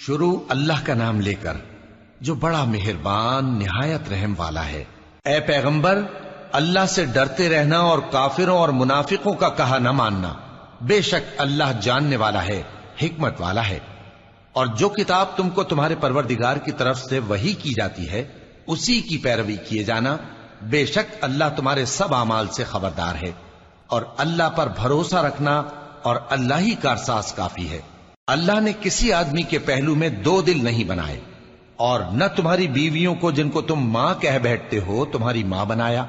شروع اللہ کا نام لے کر جو بڑا مہربان نہایت رحم والا ہے۔ اے پیغمبر، اللہ سے ڈرتے رہنا اور کافروں اور منافقوں کا کہا نہ ماننا۔ بے شک اللہ جاننے والا ہے، حکمت والا ہے۔ اور جو کتاب تم کو تمہارے پروردگار کی طرف سے وحی کی جاتی ہے اسی کی پیروی کیے جانا۔ بے شک اللہ تمہارے سب اعمال سے خبردار ہے۔ اور اللہ پر بھروسہ رکھنا اور اللہ ہی کارساز کافی ہے۔ اللہ نے کسی آدمی کے پہلو میں دو دل نہیں بنائے، اور نہ تمہاری بیویوں کو جن کو تم ماں کہہ بیٹھتے ہو تمہاری ماں بنایا،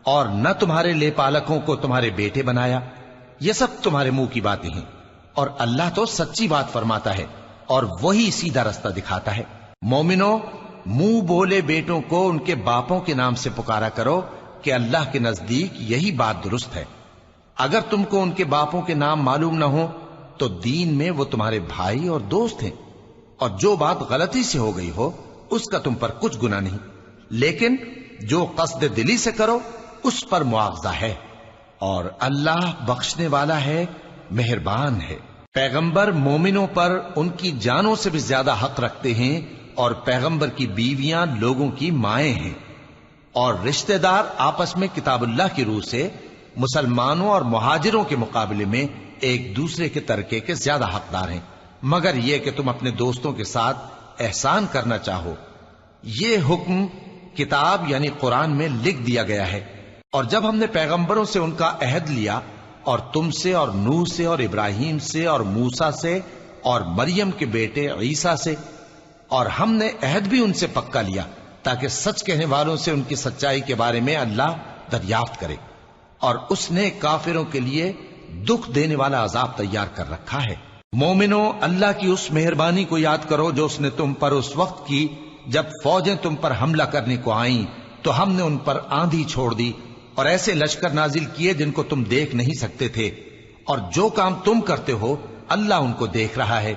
اور نہ تمہارے لے پالکوں کو تمہارے بیٹے بنایا۔ یہ سب تمہارے منہ کی باتیں ہیں، اور اللہ تو سچی بات فرماتا ہے اور وہی سیدھا رستہ دکھاتا ہے۔ مومنو، منہ بولے بیٹوں کو ان کے باپوں کے نام سے پکارا کرو کہ اللہ کے نزدیک یہی بات درست ہے۔ اگر تم کو ان کے باپوں کے نام معلوم نہ ہو تو دین میں وہ تمہارے بھائی اور دوست ہیں، اور جو بات غلطی سے ہو گئی ہو اس کا تم پر کچھ گناہ نہیں، لیکن جو قصد دلی سے کرو اس پر معاوضہ ہے، اور اللہ بخشنے والا ہے، مہربان ہے۔ پیغمبر مومنوں پر ان کی جانوں سے بھی زیادہ حق رکھتے ہیں، اور پیغمبر کی بیویاں لوگوں کی مائیں ہیں، اور رشتہ دار آپس میں کتاب اللہ کی روح سے مسلمانوں اور مہاجروں کے مقابلے میں ایک دوسرے کے ترکے کے زیادہ حقدار ہیں، مگر یہ کہ تم اپنے دوستوں کے ساتھ احسان کرنا چاہو۔ یہ حکم کتاب یعنی قرآن میں لکھ دیا گیا ہے۔ اور جب ہم نے پیغمبروں سے ان کا عہد لیا، اور تم سے اور نوح سے اور ابراہیم سے اور موسیٰ سے اور مریم کے بیٹے عیسیٰ سے، اور ہم نے عہد بھی ان سے پکا لیا تاکہ سچ کہنے والوں سے ان کی سچائی کے بارے میں اللہ دریافت کرے، اور اس نے کافروں کے لیے دکھ دینے والا عذاب تیار کر رکھا ہے۔ مومنو، اللہ کی اس مہربانی کو یاد کرو جو اس نے تم پر اس وقت کی جب فوجیں تم پر حملہ کرنے کو آئیں تو ہم نے ان پر آندھی چھوڑ دی اور ایسے لشکر نازل کیے جن کو تم دیکھ نہیں سکتے تھے، اور جو کام تم کرتے ہو اللہ ان کو دیکھ رہا ہے۔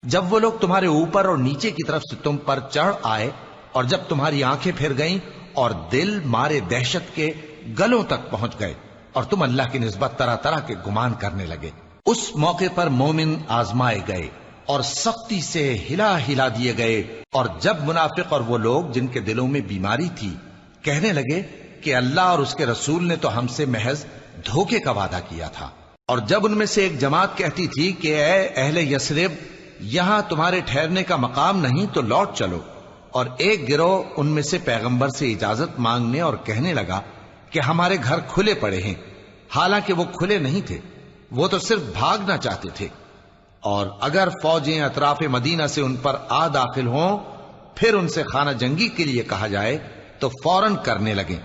جب وہ لوگ تمہارے اوپر اور نیچے کی طرف سے تم پر چڑھ آئے، اور جب تمہاری آنکھیں پھر گئیں اور دل مارے دہشت کے گلوں تک پہنچ گئے، اور تم اللہ کی نسبت طرح طرح کے گمان کرنے لگے، اس موقع پر مومن آزمائے گئے اور سختی سے ہلا ہلا دیے گئے۔ اور جب منافق اور وہ لوگ جن کے دلوں میں بیماری تھی کہنے لگے کہ اللہ اور اس کے رسول نے تو ہم سے محض دھوکے کا وعدہ کیا تھا، اور جب ان میں سے ایک جماعت کہتی تھی کہ اے اہل یثرب، یہاں تمہارے ٹھہرنے کا مقام نہیں تو لوٹ چلو، اور ایک گروہ ان میں سے پیغمبر سے اجازت مانگنے اور کہنے لگا کہ ہمارے گھر کھلے پڑے ہیں، حالانکہ وہ کھلے نہیں تھے، وہ تو صرف بھاگنا چاہتے تھے۔ اور اگر فوجیں اطراف مدینہ سے ان پر آ داخل ہوں پھر ان سے خانہ جنگی کے لیے کہا جائے تو فوراً کرنے لگیں،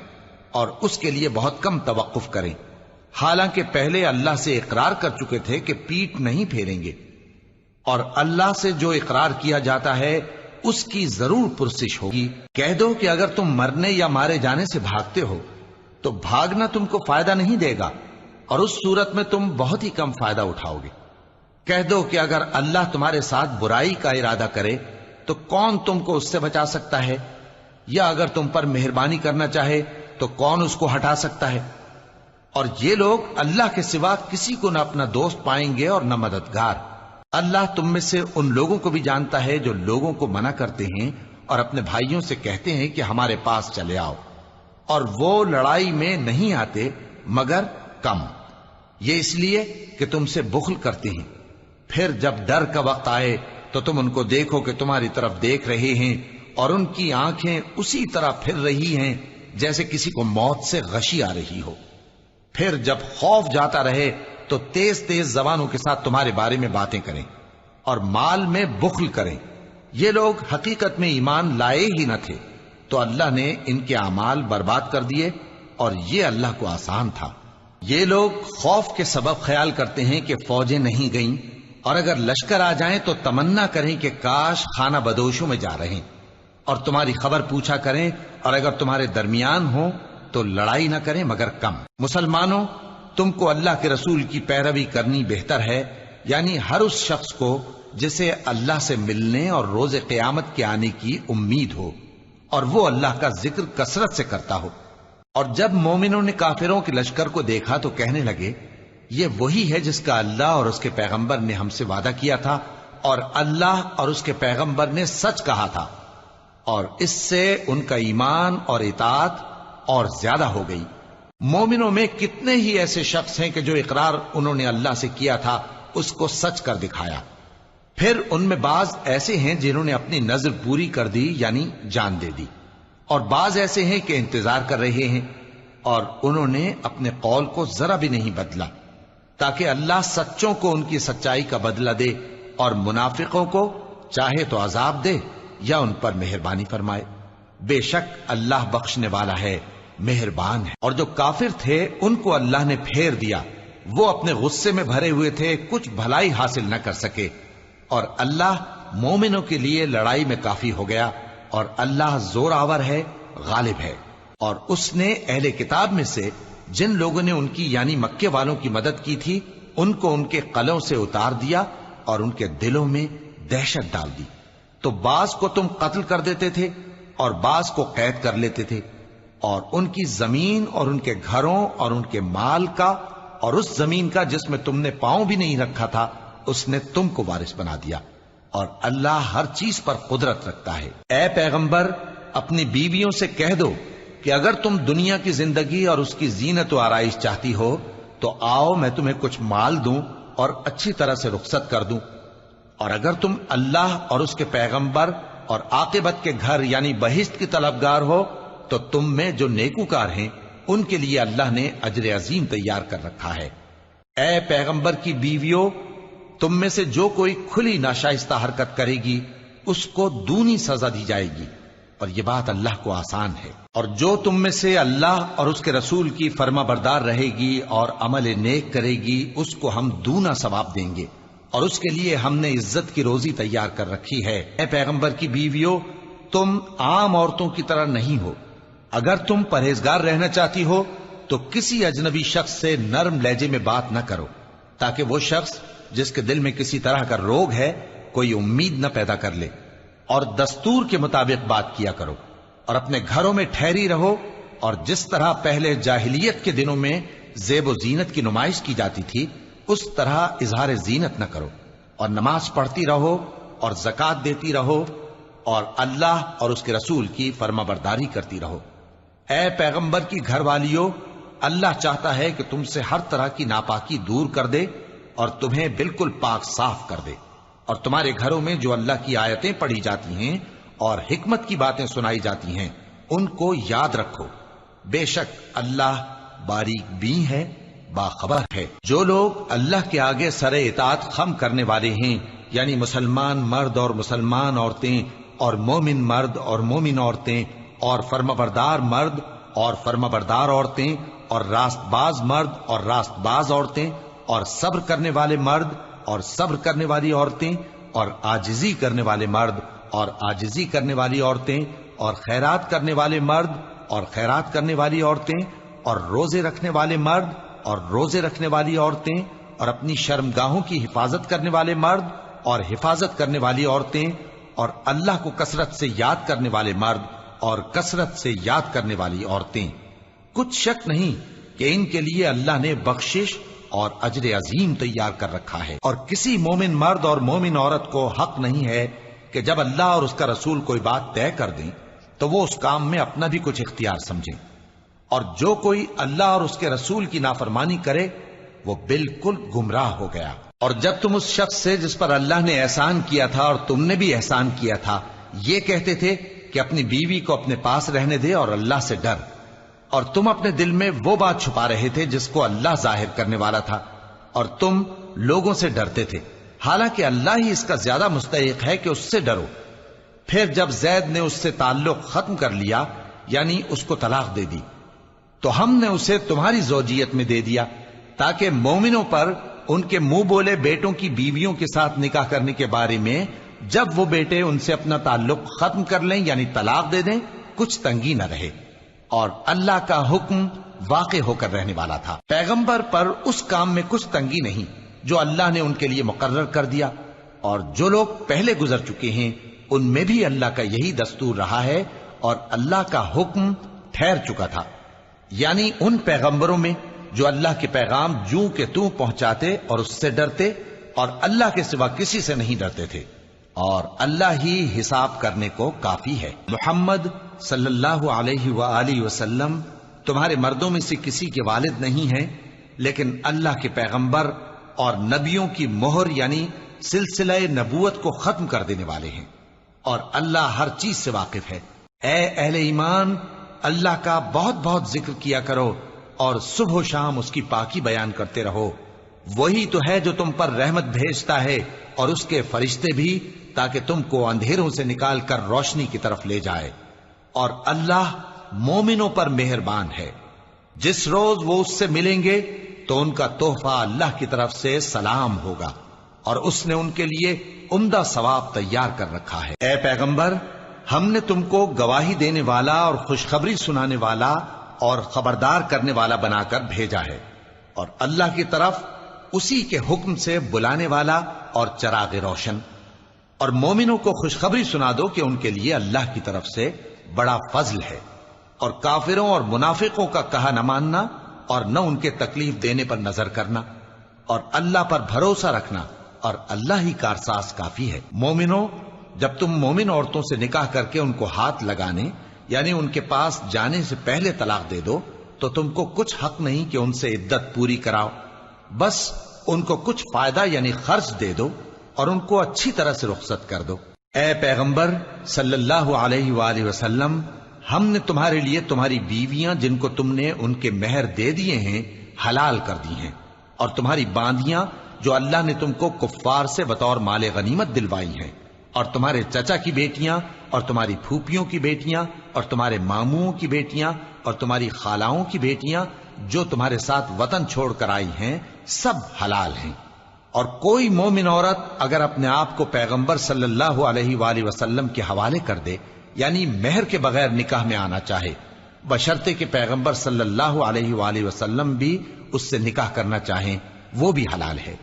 اور اس کے لیے بہت کم توقف کریں، حالانکہ پہلے اللہ سے اقرار کر چکے تھے کہ پیٹ نہیں پھیریں گے، اور اللہ سے جو اقرار کیا جاتا ہے اس کی ضرور پرسش ہوگی۔ کہہ دو کہ اگر تم مرنے یا مارے جانے سے بھاگتے ہو تو بھاگنا تم کو فائدہ نہیں دے گا، اور اس صورت میں تم بہت ہی کم فائدہ اٹھاؤ گے۔ کہہ دو کہ اگر اللہ تمہارے ساتھ برائی کا ارادہ کرے تو کون تم کو اس سے بچا سکتا ہے، یا اگر تم پر مہربانی کرنا چاہے تو کون اس کو ہٹا سکتا ہے۔ اور یہ لوگ اللہ کے سوا کسی کو نہ اپنا دوست پائیں گے اور نہ مددگار۔ اللہ تم میں سے ان لوگوں کو بھی جانتا ہے جو لوگوں کو منع کرتے ہیں اور اپنے بھائیوں سے کہتے ہیں کہ ہمارے پاس چلے آؤ، اور وہ لڑائی میں نہیں آتے مگر کم، یہ اس لیے کہ تم سے بخل کرتے ہیں۔ پھر جب ڈر کا وقت آئے تو تم ان کو دیکھو کہ تمہاری طرف دیکھ رہے ہیں، اور ان کی آنکھیں اسی طرح پھر رہی ہیں جیسے کسی کو موت سے غشی آ رہی ہو۔ پھر جب خوف جاتا رہے تو تیز تیز زبانوں کے ساتھ تمہارے بارے میں باتیں کریں اور مال میں بخل کریں۔ یہ لوگ حقیقت میں ایمان لائے ہی نہ تھے، تو اللہ نے ان کے اعمال برباد کر دیے، اور یہ اللہ کو آسان تھا۔ یہ لوگ خوف کے سبب خیال کرتے ہیں کہ فوجیں نہیں گئیں، اور اگر لشکر آ جائیں تو تمنا کریں کہ کاش خانہ بدوشوں میں جا رہے، اور تمہاری خبر پوچھا کریں، اور اگر تمہارے درمیان ہوں تو لڑائی نہ کریں مگر کم۔ مسلمانوں، تم کو اللہ کے رسول کی پیروی کرنی بہتر ہے، یعنی ہر اس شخص کو جسے اللہ سے ملنے اور روز قیامت کے آنے کی امید ہو، اور وہ اللہ کا ذکر کثرت سے کرتا ہو۔ اور جب مومنوں نے کافروں کے لشکر کو دیکھا تو کہنے لگے یہ وہی ہے جس کا اللہ اور اس کے پیغمبر نے ہم سے وعدہ کیا تھا، اور اللہ اور اس کے پیغمبر نے سچ کہا تھا، اور اس سے ان کا ایمان اور اطاعت اور زیادہ ہو گئی۔ مومنوں میں کتنے ہی ایسے شخص ہیں کہ جو اقرار انہوں نے اللہ سے کیا تھا اس کو سچ کر دکھایا۔ پھر ان میں بعض ایسے ہیں جنہوں نے اپنی نظر پوری کر دی، یعنی جان دے دی، اور بعض ایسے ہیں کہ انتظار کر رہے ہیں، اور انہوں نے اپنے قول کو ذرا بھی نہیں بدلا، تاکہ اللہ سچوں کو ان کی سچائی کا بدلہ دے اور منافقوں کو چاہے تو عذاب دے یا ان پر مہربانی فرمائے۔ بے شک اللہ بخشنے والا ہے، مہربان ہے۔ اور جو کافر تھے ان کو اللہ نے پھیر دیا، وہ اپنے غصے میں بھرے ہوئے تھے، کچھ بھلائی حاصل نہ کر سکے، اور اللہ مومنوں کے لیے لڑائی میں کافی ہو گیا، اور اللہ زور آور ہے، غالب ہے۔ اور اس نے اہل کتاب میں سے جن لوگوں نے ان کی یعنی مکے والوں کی مدد کی تھی ان کو ان کے قلعوں سے اتار دیا اور ان کے دلوں میں دہشت ڈال دی، تو بعض کو تم قتل کر دیتے تھے اور بعض کو قید کر لیتے تھے، اور ان کی زمین اور ان کے گھروں اور ان کے مال کا اور اس زمین کا جس میں تم نے پاؤں بھی نہیں رکھا تھا اس نے تم کو وارث بنا دیا، اور اللہ ہر چیز پر قدرت رکھتا ہے۔ اے پیغمبر، اپنی بیویوں سے کہہ دو کہ اگر تم دنیا کی زندگی اور اس کی زینت و آرائش چاہتی ہو تو آؤ میں تمہیں کچھ مال دوں اور اچھی طرح سے رخصت کر دوں، اور اگر تم اللہ اور اس کے پیغمبر اور عاقبت کے گھر یعنی بہشت کی طلبگار ہو تو تم میں جو نیکوکار ہیں ان کے لیے اللہ نے اجر عظیم تیار کر رکھا ہے۔ اے پیغمبر کی بیویوں، تم میں سے جو کوئی کھلی ناشائستہ حرکت کرے گی اس کو دونی سزا دی جائے گی، اور یہ بات اللہ کو آسان ہے۔ اور جو تم میں سے اللہ اور اس کے رسول کی فرما بردار رہے گی اور عمل نیک کرے گی اس کو ہم دونا ثواب دیں گے، اور اس کے لیے ہم نے عزت کی روزی تیار کر رکھی ہے۔ اے پیغمبر کی بیویوں، تم عام عورتوں کی طرح نہیں ہو، اگر تم پرہیزگار رہنا چاہتی ہو تو کسی اجنبی شخص سے نرم لہجے میں بات نہ کرو، تاکہ وہ شخص جس کے دل میں کسی طرح کا روگ ہے کوئی امید نہ پیدا کر لے، اور دستور کے مطابق بات کیا کرو، اور اپنے گھروں میں ٹھہری رہو، اور جس طرح پہلے جاہلیت کے دنوں میں زیب و زینت کی نمائش کی جاتی تھی اس طرح اظہار زینت نہ کرو، اور نماز پڑھتی رہو اور زکوٰۃ دیتی رہو، اور اللہ اور اس کے رسول کی فرما برداری کرتی رہو۔ اے پیغمبر کی گھر والیوں، اللہ چاہتا ہے کہ تم سے ہر طرح کی ناپاکی دور کر دے اور تمہیں بالکل پاک صاف کر دے، اور تمہارے گھروں میں جو اللہ کی آیتیں پڑھی جاتی ہیں اور حکمت کی باتیں سنائی جاتی ہیں ان کو یاد رکھو، بے شک اللہ باریک بین ہے، باخبر ہے۔ جو لوگ اللہ کے آگے سر اطاعت خم کرنے والے ہیں، یعنی مسلمان مرد اور مسلمان عورتیں اور مومن مرد اور مومن عورتیں اور فرمانبردار مرد اور فرمانبردار عورتیں اور راست باز مرد اور راست باز عورتیں اور صبر کرنے والے مرد اور صبر کرنے والی عورتیں اور عاجزی کرنے والے مرد اور عاجزی کرنے والی عورتیں اور خیرات کرنے والے مرد اور خیرات کرنے والی عورتیں اور روزے رکھنے والے مرد اور روزے رکھنے والی عورتیں اور اپنی شرمگاہوں کی حفاظت کرنے والے مرد اور حفاظت کرنے والی عورتیں اور اللہ کو کثرت سے یاد کرنے والے مرد اور کثرت سے یاد کرنے والی عورتیں۔ کچھ شک نہیں کہ ان کے لیے اللہ نے بخشش اور اجر عظیم تیار کر رکھا ہے۔ اور کسی مومن مرد اور مومن عورت کو حق نہیں ہے کہ جب اللہ اور اس کا رسول کوئی بات طے کر دیں تو وہ اس کام میں اپنا بھی کچھ اختیار سمجھیں، اور جو کوئی اللہ اور اس کے رسول کی نافرمانی کرے وہ بالکل گمراہ ہو گیا۔ اور جب تم اس شخص سے جس پر اللہ نے احسان کیا تھا اور تم نے بھی احسان کیا تھا یہ کہتے تھے کہ اپنی بیوی کو اپنے پاس رہنے دے اور اللہ سے ڈر، اور تم اپنے دل میں وہ بات چھپا رہے تھے جس کو اللہ ظاہر کرنے والا تھا، اور تم لوگوں سے ڈرتے تھے، حالانکہ اللہ ہی اس کا زیادہ مستحق ہے کہ اس سے ڈرو۔ پھر جب زید نے اس سے تعلق ختم کر لیا یعنی اس کو طلاق دے دی تو ہم نے اسے تمہاری زوجیت میں دے دیا تاکہ مومنوں پر ان کے منہ بولے بیٹوں کی بیویوں کے ساتھ نکاح کرنے کے بارے میں جب وہ بیٹے ان سے اپنا تعلق ختم کر لیں یعنی طلاق دے دیں کچھ تنگی نہ رہے، اور اللہ کا حکم واقع ہو کر رہنے والا تھا۔ پیغمبر پر اس کام میں کچھ تنگی نہیں جو اللہ نے ان کے لیے مقرر کر دیا، اور جو لوگ پہلے گزر چکے ہیں ان میں بھی اللہ کا یہی دستور رہا ہے، اور اللہ کا حکم ٹھہر چکا تھا، یعنی ان پیغمبروں میں جو اللہ کے پیغام جوں کہ توں پہنچاتے اور اس سے ڈرتے اور اللہ کے سوا کسی سے نہیں ڈرتے تھے، اور اللہ ہی حساب کرنے کو کافی ہے۔ محمد صلی اللہ علیہ وآلہ وسلم تمہارے مردوں میں سے کسی کے والد نہیں ہیں، لیکن اللہ کے پیغمبر اور نبیوں کی مہر یعنی سلسلہ نبوت کو ختم کر دینے والے ہیں، اور اللہ ہر چیز سے واقف ہے۔ اے اہل ایمان، اللہ کا بہت بہت ذکر کیا کرو اور صبح و شام اس کی پاکی بیان کرتے رہو۔ وہی تو ہے جو تم پر رحمت بھیجتا ہے اور اس کے فرشتے بھی، تاکہ تم کو اندھیروں سے نکال کر روشنی کی طرف لے جائے، اور اللہ مومنوں پر مہربان ہے۔ جس روز وہ اس سے ملیں گے تو ان کا تحفہ اللہ کی طرف سے سلام ہوگا، اور اس نے ان کے لیے عمدہ ثواب تیار کر رکھا ہے۔ اے پیغمبر، ہم نے تم کو گواہی دینے والا اور خوشخبری سنانے والا اور خبردار کرنے والا بنا کر بھیجا ہے، اور اللہ کی طرف اسی کے حکم سے بلانے والا اور چراغ روشن۔ اور مومنوں کو خوشخبری سنا دو کہ ان کے لیے اللہ کی طرف سے بڑا فضل ہے، اور کافروں اور منافقوں کا کہا نہ ماننا اور نہ ان کے تکلیف دینے پر نظر کرنا، اور اللہ پر بھروسہ رکھنا، اور اللہ ہی کارساز کافی ہے۔ مومنوں، جب تم مومن عورتوں سے نکاح کر کے ان کو ہاتھ لگانے یعنی ان کے پاس جانے سے پہلے طلاق دے دو تو تم کو کچھ حق نہیں کہ ان سے عدت پوری کراؤ، بس ان کو کچھ فائدہ یعنی خرچ دے دو اور ان کو اچھی طرح سے رخصت کر دو۔ اے پیغمبر صلی اللہ علیہ وآلہ وسلم، ہم نے تمہارے لیے تمہاری بیویاں جن کو تم نے ان کے مہر دے دیے ہیں حلال کر دی ہیں، اور تمہاری باندیاں جو اللہ نے تم کو کفار سے بطور مال غنیمت دلوائی ہیں، اور تمہارے چچا کی بیٹیاں اور تمہاری پھوپھیوں کی بیٹیاں اور تمہارے ماموں کی بیٹیاں اور تمہاری خالاؤں کی بیٹیاں جو تمہارے ساتھ وطن چھوڑ کر آئی ہیں، سب حلال ہیں۔ اور کوئی مومن عورت اگر اپنے آپ کو پیغمبر صلی اللہ علیہ وآلہ وسلم کے حوالے کر دے یعنی مہر کے بغیر نکاح میں آنا چاہے، بشرطے کہ پیغمبر صلی اللہ علیہ وآلہ وسلم بھی اس سے نکاح کرنا چاہیں، وہ بھی حلال ہے۔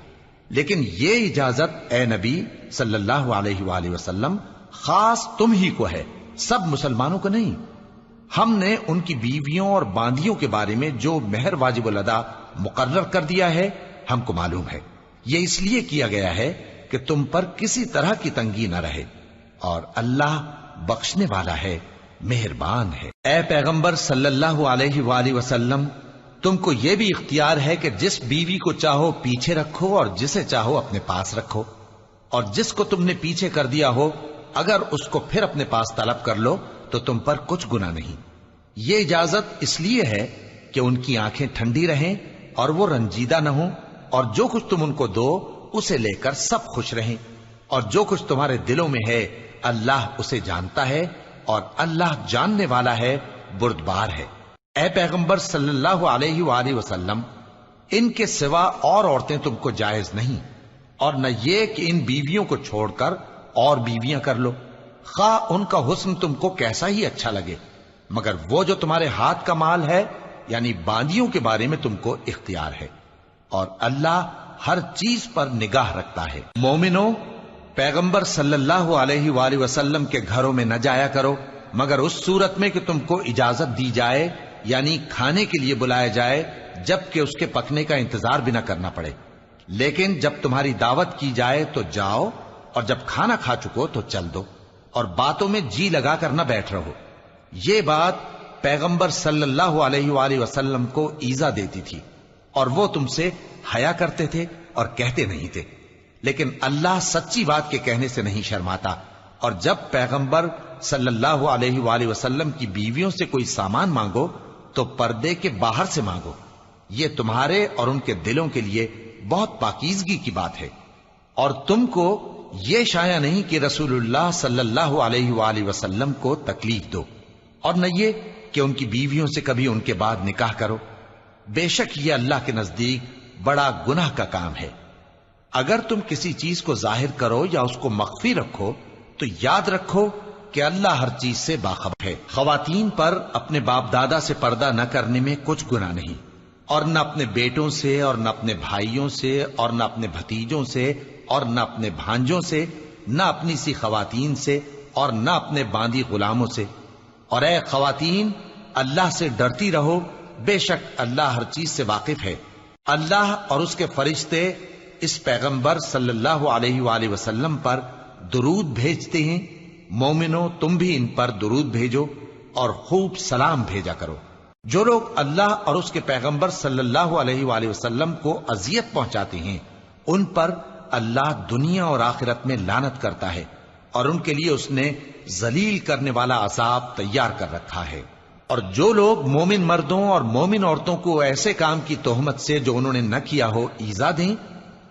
لیکن یہ اجازت اے نبی صلی اللہ علیہ وآلہ وسلم خاص تم ہی کو ہے، سب مسلمانوں کو نہیں۔ ہم نے ان کی بیویوں اور باندیوں کے بارے میں جو مہر واجب الادا مقرر کر دیا ہے ہم کو معلوم ہے، یہ اس لیے کیا گیا ہے کہ تم پر کسی طرح کی تنگی نہ رہے، اور اللہ بخشنے والا ہے، مہربان ہے۔ اے پیغمبر صلی اللہ علیہ وآلہ وسلم، تم کو یہ بھی اختیار ہے کہ جس بیوی کو چاہو پیچھے رکھو اور جسے چاہو اپنے پاس رکھو، اور جس کو تم نے پیچھے کر دیا ہو اگر اس کو پھر اپنے پاس طلب کر لو تو تم پر کچھ گناہ نہیں۔ یہ اجازت اس لیے ہے کہ ان کی آنکھیں ٹھنڈی رہیں اور وہ رنجیدہ نہ ہوں، اور جو کچھ تم ان کو دو اسے لے کر سب خوش رہیں، اور جو کچھ تمہارے دلوں میں ہے اللہ اسے جانتا ہے، اور اللہ جاننے والا ہے، بردبار ہے۔ اے پیغمبر صلی اللہ علیہ وآلہ وسلم، ان کے سوا اور عورتیں تم کو جائز نہیں، اور نہ یہ کہ ان بیویوں کو چھوڑ کر اور بیویاں کر لو، خواہ ان کا حسن تم کو کیسا ہی اچھا لگے، مگر وہ جو تمہارے ہاتھ کا مال ہے یعنی باندیوں کے بارے میں تم کو اختیار ہے، اور اللہ ہر چیز پر نگاہ رکھتا ہے۔ مومنوں، پیغمبر صلی اللہ علیہ وآلہ وسلم کے گھروں میں نہ جایا کرو مگر اس صورت میں کہ تم کو اجازت دی جائے یعنی کھانے کے لیے بلایا جائے جبکہ اس کے پکنے کا انتظار بھی نہ کرنا پڑے، لیکن جب تمہاری دعوت کی جائے تو جاؤ، اور جب کھانا کھا چکو تو چل دو، اور باتوں میں جی لگا کر نہ بیٹھ رہو۔ یہ بات پیغمبر صلی اللہ علیہ وآلہ وسلم کو ایذا دیتی تھی، اور وہ تم سے حیا کرتے تھے اور کہتے نہیں تھے، لیکن اللہ سچی بات کے کہنے سے نہیں شرماتا، اور جب پیغمبر صلی اللہ علیہ وآلہ وسلم کی بیویوں سے کوئی سامان مانگو تو پردے کے باہر سے مانگو، یہ تمہارے اور ان کے دلوں کے لیے بہت پاکیزگی کی بات ہے۔ اور تم کو یہ شایع نہیں کہ رسول اللہ صلی اللہ علیہ وآلہ وسلم کو تکلیف دو، اور نہ یہ کہ ان کی بیویوں سے کبھی ان کے بعد نکاح کرو، بے شک یہ اللہ کے نزدیک بڑا گناہ کا کام ہے۔ اگر تم کسی چیز کو ظاہر کرو یا اس کو مخفی رکھو تو یاد رکھو کہ اللہ ہر چیز سے باخبر ہے۔ خواتین پر اپنے باپ دادا سے پردہ نہ کرنے میں کچھ گناہ نہیں، اور نہ اپنے بیٹوں سے اور نہ اپنے بھائیوں سے اور نہ اپنے بھتیجوں سے اور نہ اپنے بھانجوں سے، نہ اپنی سی خواتین سے اور نہ اپنے باندی غلاموں سے۔ اور اے خواتین، اللہ سے ڈرتی رہو، بے شک اللہ ہر چیز سے واقف ہے۔ اللہ اور اس کے فرشتے اس پیغمبر صلی اللہ علیہ وآلہ وسلم پر درود بھیجتے ہیں، مومنو تم بھی ان پر درود بھیجو اور خوب سلام بھیجا کرو۔ جو لوگ اللہ اور اس کے پیغمبر صلی اللہ علیہ وآلہ وسلم کو اذیت پہنچاتے ہیں ان پر اللہ دنیا اور آخرت میں لعنت کرتا ہے، اور ان کے لیے اس نے ذلیل کرنے والا عذاب تیار کر رکھا ہے۔ اور جو لوگ مومن مردوں اور مومن عورتوں کو ایسے کام کی تہمت سے جو انہوں نے نہ کیا ہو ایذا دیں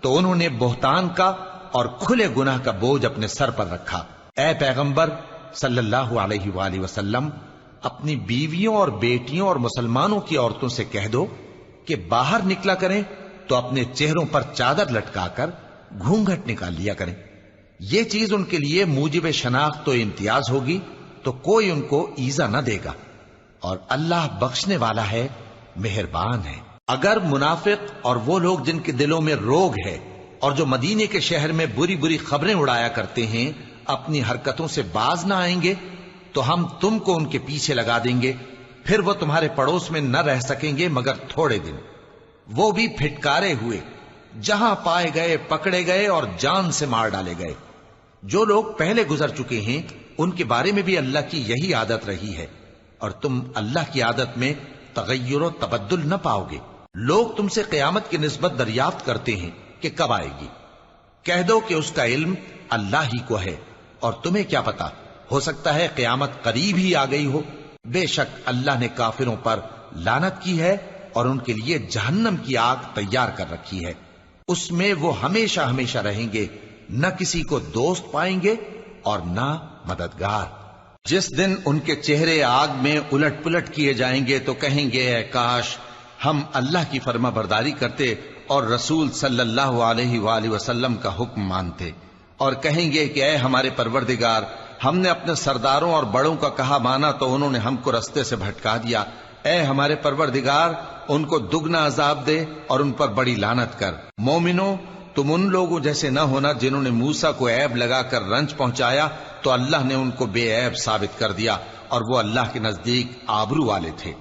تو انہوں نے بہتان کا اور کھلے گناہ کا بوجھ اپنے سر پر رکھا۔ اے پیغمبر صلی اللہ علیہ وآلہ وسلم، اپنی بیویوں اور بیٹیوں اور مسلمانوں کی عورتوں سے کہہ دو کہ باہر نکلا کریں تو اپنے چہروں پر چادر لٹکا کر گھونگھٹ نکال لیا کریں۔ یہ چیز ان کے لیے موجب شناخت و امتیاز ہوگی تو کوئی ان کو ایذا نہ دے گا، اور اللہ بخشنے والا ہے، مہربان ہے۔ اگر منافق اور وہ لوگ جن کے دلوں میں روگ ہے اور جو مدینے کے شہر میں بری بری خبریں اڑایا کرتے ہیں اپنی حرکتوں سے باز نہ آئیں گے تو ہم تم کو ان کے پیچھے لگا دیں گے، پھر وہ تمہارے پڑوس میں نہ رہ سکیں گے مگر تھوڑے دن، وہ بھی پھٹکارے ہوئے، جہاں پائے گئے پکڑے گئے اور جان سے مار ڈالے گئے۔ جو لوگ پہلے گزر چکے ہیں ان کے بارے میں بھی اللہ کی یہی عادت رہی ہے، اور تم اللہ کی عادت میں تغیر و تبدل نہ پاؤ گے۔ لوگ تم سے قیامت کی نسبت دریافت کرتے ہیں کہ کب آئے گی، کہہ دو کہ اس کا علم اللہ ہی کو ہے، اور تمہیں کیا پتا، ہو سکتا ہے قیامت قریب ہی آ گئی ہو۔ بے شک اللہ نے کافروں پر لعنت کی ہے اور ان کے لیے جہنم کی آگ تیار کر رکھی ہے، اس میں وہ ہمیشہ ہمیشہ رہیں گے، نہ کسی کو دوست پائیں گے اور نہ مددگار۔ جس دن ان کے چہرے آگ میں الٹ پلٹ کیے جائیں گے تو کہیں گے اے کاش ہم اللہ کی فرما برداری کرتے اور رسول صلی اللہ علیہ وآلہ وسلم کا حکم مانتے، اور کہیں گے کہ اے ہمارے پروردگار، ہم نے اپنے سرداروں اور بڑوں کا کہا مانا تو انہوں نے ہم کو رستے سے بھٹکا دیا۔ اے ہمارے پروردگار، ان کو دگنا عذاب دے اور ان پر بڑی لعنت کر۔ مومنو تم ان لوگوں جیسے نہ ہونا جنہوں نے موسیٰ کو عیب لگا کر رنج پہنچایا تو اللہ نے ان کو بے عیب ثابت کر دیا، اور وہ اللہ کے نزدیک آبرو والے تھے۔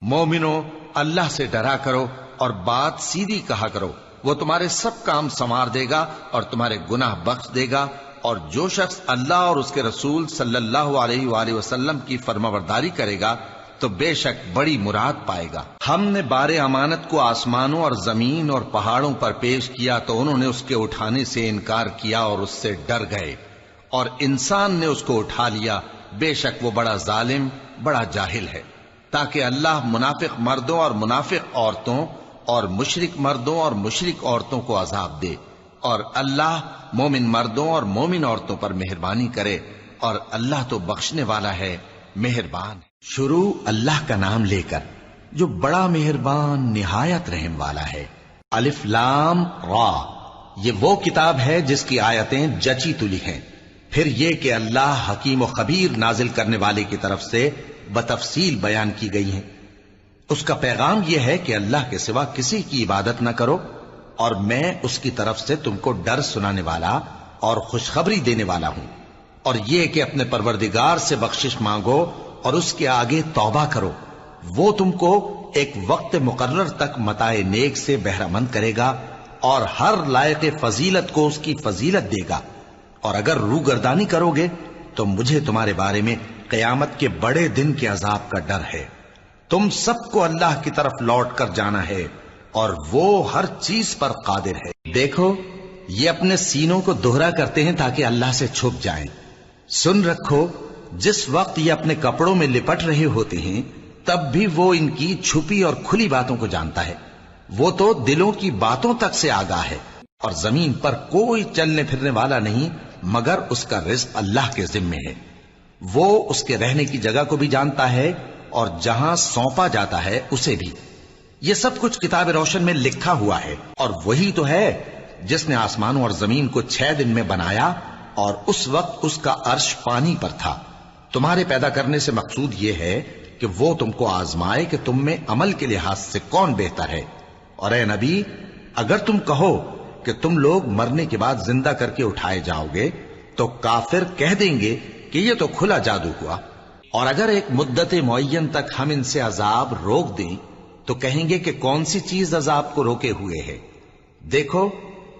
مومنو اللہ سے ڈرا کرو اور بات سیدھی کہا کرو، وہ تمہارے سب کام سنوار دے گا اور تمہارے گناہ بخش دے گا، اور جو شخص اللہ اور اس کے رسول صلی اللہ علیہ وآلہ وسلم کی فرمانبرداری کرے گا تو بے شک بڑی مراد پائے گا۔ ہم نے بار امانت کو آسمانوں اور زمین اور پہاڑوں پر پیش کیا تو انہوں نے اس کے اٹھانے سے انکار کیا اور اس سے ڈر گئے، اور انسان نے اس کو اٹھا لیا، بے شک وہ بڑا ظالم، بڑا جاہل ہے۔ تاکہ اللہ منافق مردوں اور منافق عورتوں اور مشرک مردوں اور مشرک عورتوں کو عذاب دے، اور اللہ مومن مردوں اور مومن عورتوں پر مہربانی کرے، اور اللہ تو بخشنے والا ہے، مہربان ہے۔ شروع اللہ کا نام لے کر جو بڑا مہربان نہایت رحم والا ہے۔ الف لام را، یہ وہ کتاب ہے جس کی آیتیں جچی تلی ہیں، پھر یہ کہ اللہ حکیم و خبیر نازل کرنے والے کی طرف سے بتفصیل بیان کی گئی ہیں۔ اس کا پیغام یہ ہے کہ اللہ کے سوا کسی کی عبادت نہ کرو، اور میں اس کی طرف سے تم کو ڈر سنانے والا اور خوشخبری دینے والا ہوں، اور یہ کہ اپنے پروردگار سے بخشش مانگو اور اس کے آگے توبہ کرو، وہ تم کو ایک وقت مقرر تک متاع نیک سے بہرہ مند کرے گا، اور ہر لائق فضیلت کو اس کی فضیلت دے گا، اور اگر روگردانی کرو گے تو مجھے تمہارے بارے میں قیامت کے بڑے دن کے عذاب کا ڈر ہے۔ تم سب کو اللہ کی طرف لوٹ کر جانا ہے، اور وہ ہر چیز پر قادر ہے۔ دیکھو یہ اپنے سینوں کو دوہرا کرتے ہیں تاکہ اللہ سے چھپ جائیں۔ سن رکھو جس وقت یہ اپنے کپڑوں میں لپٹ رہے ہوتے ہیں تب بھی وہ ان کی چھپی اور کھلی باتوں کو جانتا ہے، وہ تو دلوں کی باتوں تک سے آگاہ ہے، اور زمین پر کوئی چلنے پھرنے والا نہیں مگر اس کا رزق اللہ کے ذمے ہے۔ وہ اس کے رہنے کی جگہ کو بھی جانتا ہے اور جہاں سونپا جاتا ہے اسے بھی۔ یہ سب کچھ کتاب روشن میں لکھا ہوا ہے، اور وہی تو ہے جس نے آسمانوں اور زمین کو 6 دن میں بنایا، اور اس وقت اس کا عرش پانی پر تھا۔ تمہارے پیدا کرنے سے مقصود یہ ہے کہ وہ تم کو آزمائے کہ تم میں عمل کے لحاظ سے کون بہتر ہے۔ اور اے نبی، اگر تم کہو کہ تم لوگ مرنے کے بعد زندہ کر کے اٹھائے جاؤ گے تو کافر کہہ دیں گے کہ یہ تو کھلا جادو ہوا، اور اگر ایک مدت معین تک ہم ان سے عذاب روک دیں تو کہیں گے کہ کون سی چیز عذاب کو روکے ہوئے ہے۔ دیکھو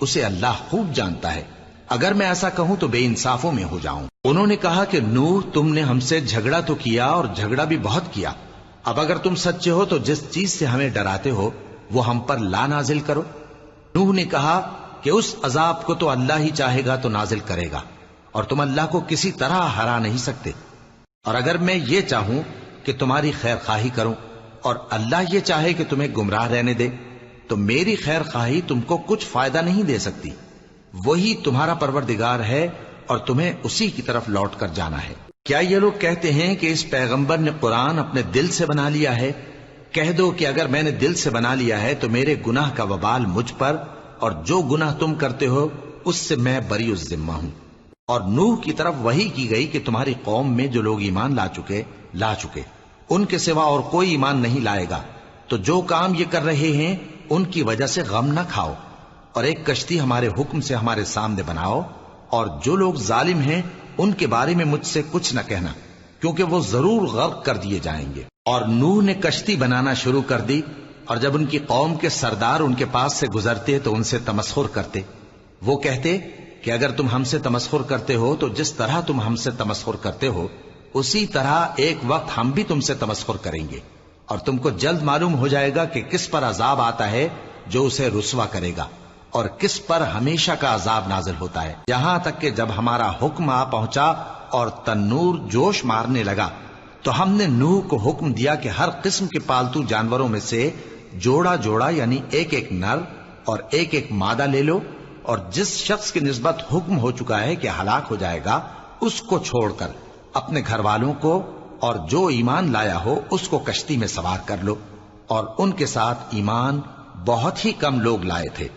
اسے اللہ خوب جانتا ہے. اگر میں ایسا کہوں تو بے انصافوں میں ہو جاؤں. انہوں نے کہا کہ نوح تم نے ہم سے جھگڑا تو کیا اور جھگڑا بھی بہت کیا. اب اگر تم سچے ہو تو جس چیز سے ہمیں ڈراتے ہو وہ ہم پر لا نازل کرو. نوح نے کہا کہ اس عذاب کو تو اللہ ہی چاہے گا تو نازل کرے گا اور تم اللہ کو کسی طرح ہرا نہیں سکتے. اور اگر میں یہ چاہوں کہ تمہاری خیر خواہی کروں اور اللہ یہ چاہے کہ تمہیں گمراہ رہنے دے تو میری خیر خواہی تم کو کچھ فائدہ نہیں دے سکتی. وہی تمہارا پروردگار ہے اور تمہیں اسی کی طرف لوٹ کر جانا ہے. کیا یہ لوگ کہتے ہیں کہ اس پیغمبر نے قرآن اپنے دل سے بنا لیا ہے؟ کہہ دو کہ اگر میں نے دل سے بنا لیا ہے تو میرے گناہ کا وبال مجھ پر، اور جو گناہ تم کرتے ہو اس سے میں بری الذمہ ہوں. اور نوح کی طرف وحی کی گئی کہ تمہاری قوم میں جو لوگ ایمان لا چکے ان کے سوا اور کوئی ایمان نہیں لائے گا. تو جو کام یہ کر رہے ہیں ان کی وجہ سے غم نہ کھاؤ، اور ایک کشتی ہمارے حکم سے ہمارے سامنے بناؤ، اور جو لوگ ظالم ہیں ان کے بارے میں مجھ سے کچھ نہ کہنا، کیونکہ وہ ضرور غرق کر دیے جائیں گے. اور نوح نے کشتی بنانا شروع کر دی، اور جب ان کی قوم کے سردار ان کے پاس سے گزرتے تو ان سے تمسخر کرتے. وہ کہتے کہ اگر تم ہم سے تمسخر کرتے ہو تو جس طرح تم ہم سے تمسخر کرتے ہو اسی طرح ایک وقت ہم بھی تم سے تمسخر کریں گے، اور تم کو جلد معلوم ہو جائے گا کہ کس پر عذاب آتا ہے جو اسے رسوا کرے گا اور کس پر ہمیشہ کا عذاب نازل ہوتا ہے. یہاں تک کہ جب ہمارا حکم آ پہنچا اور تنور جوش مارنے لگا تو ہم نے نوح کو حکم دیا کہ ہر قسم کے پالتو جانوروں میں سے جوڑا جوڑا یعنی ایک ایک نر اور ایک ایک مادہ لے لو، اور جس شخص کی نسبت حکم ہو چکا ہے کہ ہلاک ہو جائے گا اس کو چھوڑ کر اپنے گھر والوں کو اور جو ایمان لایا ہو اس کو کشتی میں سوار کر لو. اور ان کے ساتھ ایمان بہت ہی کم لوگ لائے تھے.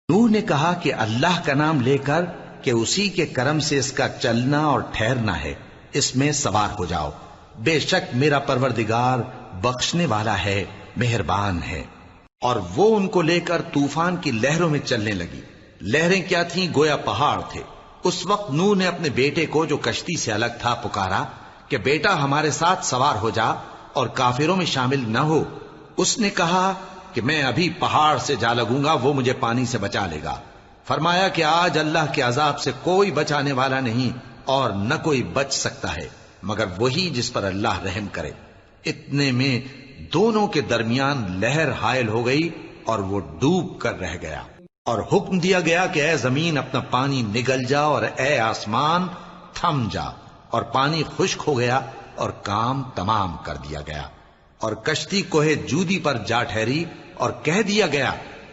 نوح نے کہا کہ اللہ کا نام لے کر کہ اسی کے کرم سے اس کا چلنا اور ٹھہرنا ہے، اس میں سوار ہو جاؤ. بے شک میرا پروردگار بخشنے والا ہے، مہربان ہے. اور وہ ان کو لے کر طوفان کی لہروں میں چلنے لگی. لہریں کیا تھیں؟ گویا پہاڑ تھے. اس وقت نوح نے اپنے بیٹے کو جو کشتی سے الگ تھا پکارا کہ بیٹا ہمارے ساتھ سوار ہو جا اور کافروں میں شامل نہ ہو. اس نے کہا کہ میں ابھی پہاڑ سے جا لگوں گا، وہ مجھے پانی سے بچا لے گا. فرمایا کہ آج اللہ کے عذاب سے کوئی بچانے والا نہیں اور نہ کوئی بچ سکتا ہے مگر وہی جس پر اللہ رحم کرے. اتنے میں دونوں کے درمیان لہر حائل ہو گئی اور وہ ڈوب کر رہ گیا. اور حکم دیا گیا کہ اے زمین اپنا پانی نگل جا اور اے آسمان تھم جا، اور پانی خشک ہو گیا اور کام تمام کر دیا گیا. اور کشتی کوہ جودی پر جا ٹھہری اور کہہ دیا گیا